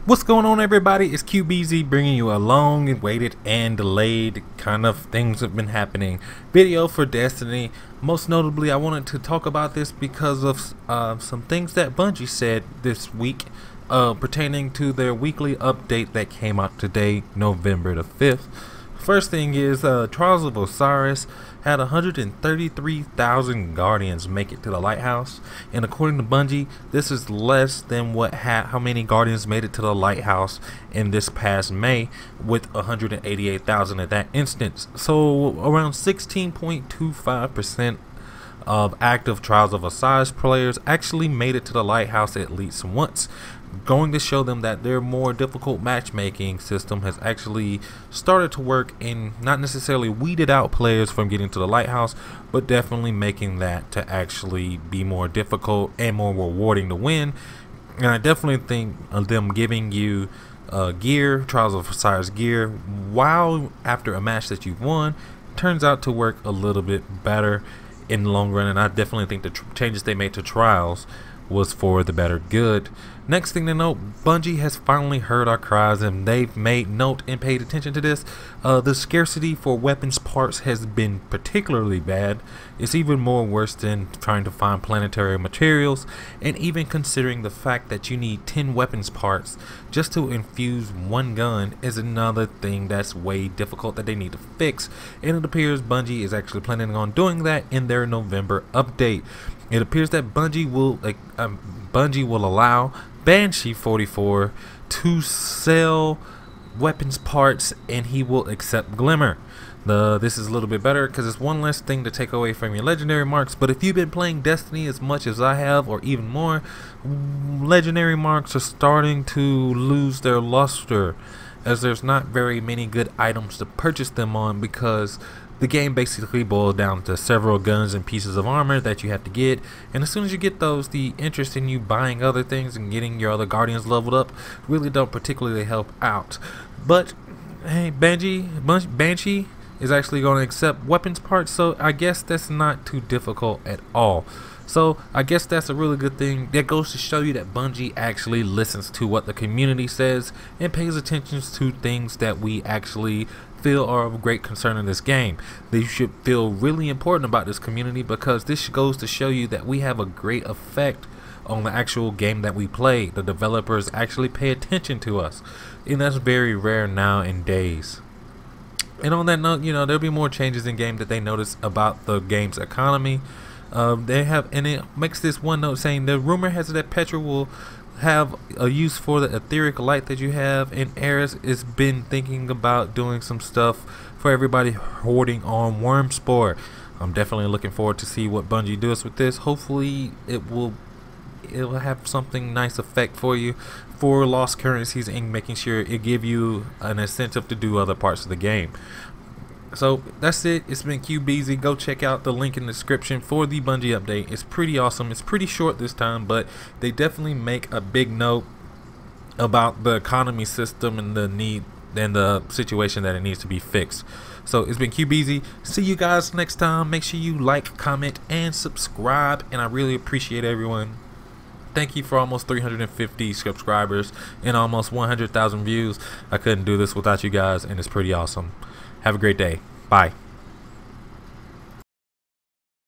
What's going on, everybody? It's QBZ bringing you a long awaited and delayed kind of things have been happening video for Destiny. Most notably, I wanted to talk about this because of some things that Bungie said this week pertaining to their weekly update that came out today, November the 5th. First thing is Trials of Osiris had 133,000 Guardians make it to the Lighthouse, and according to Bungie, this is less than how many Guardians made it to the Lighthouse in this past May, with 188,000 at that instance. So around 16.25% of active Trials of Osiris players actually made it to the Lighthouse at least once, going to show them that their more difficult matchmaking system has actually started to work in not necessarily weeded out players from getting to the Lighthouse, but definitely making that to actually be more difficult and more rewarding to win. And I definitely think of them giving you gear, Trials of Osiris gear, while after a match that you've won, turns out to work a little bit better in the long run. And I definitely think the changes they made to Trials was for the better good. Next thing to note, Bungie has finally heard our cries, and they've made note and paid attention to this. The scarcity for weapons parts has been particularly bad. It's even more worse than trying to find planetary materials, and even considering the fact that you need 10 weapons parts just to infuse one gun is another thing that's way difficult that they need to fix, and it appears Bungie is actually planning on doing that in their November update. It appears that Bungie will allow Banshee 44 to sell weapons parts, and he will accept Glimmer. This is a little bit better because it's one less thing to take away from your legendary marks. But if you've been playing Destiny as much as I have, or even more, legendary marks are starting to lose their luster, as there's not very many good items to purchase them on, because the game basically boils down to several guns and pieces of armor that you have to get, and as soon as you get those, the interest in you buying other things and getting your other Guardians leveled up really don't particularly help out. But hey, Banshee is actually going to accept weapons parts, so I guess that's not too difficult at all. So I guess that's a really good thing. That goes to show you that Bungie actually listens to what the community says and pays attention to things that we actually feel are of great concern in this game. They should feel really important about this community, because this goes to show you that we have a great effect on the actual game that we play. The developers actually pay attention to us, and that's very rare nowadays. And on that note, there'll be more changes in game that they notice about the game's economy. They have, and it makes this one note saying the rumor has it that Petra will have a use for the etheric light that you have, and Eris has been thinking about doing some stuff for everybody hoarding on Wormspore. I'm definitely looking forward to see what Bungie does with this. Hopefully it will have something nice effect for you for lost currencies, and making sure it give you an incentive to do other parts of the game. So that's it. It's been QBZ. Go check out the link in the description for the Bungie update. It's pretty awesome. It's pretty short this time, but they definitely make a big note about the economy system and the need and the situation that it needs to be fixed. So it's been QBZ. See you guys next time. Make sure you like, comment, and subscribe, and I really appreciate everyone. Thank you for almost 350 subscribers and almost 100,000 views. I couldn't do this without you guys, and it's pretty awesome. Have a great day. Bye.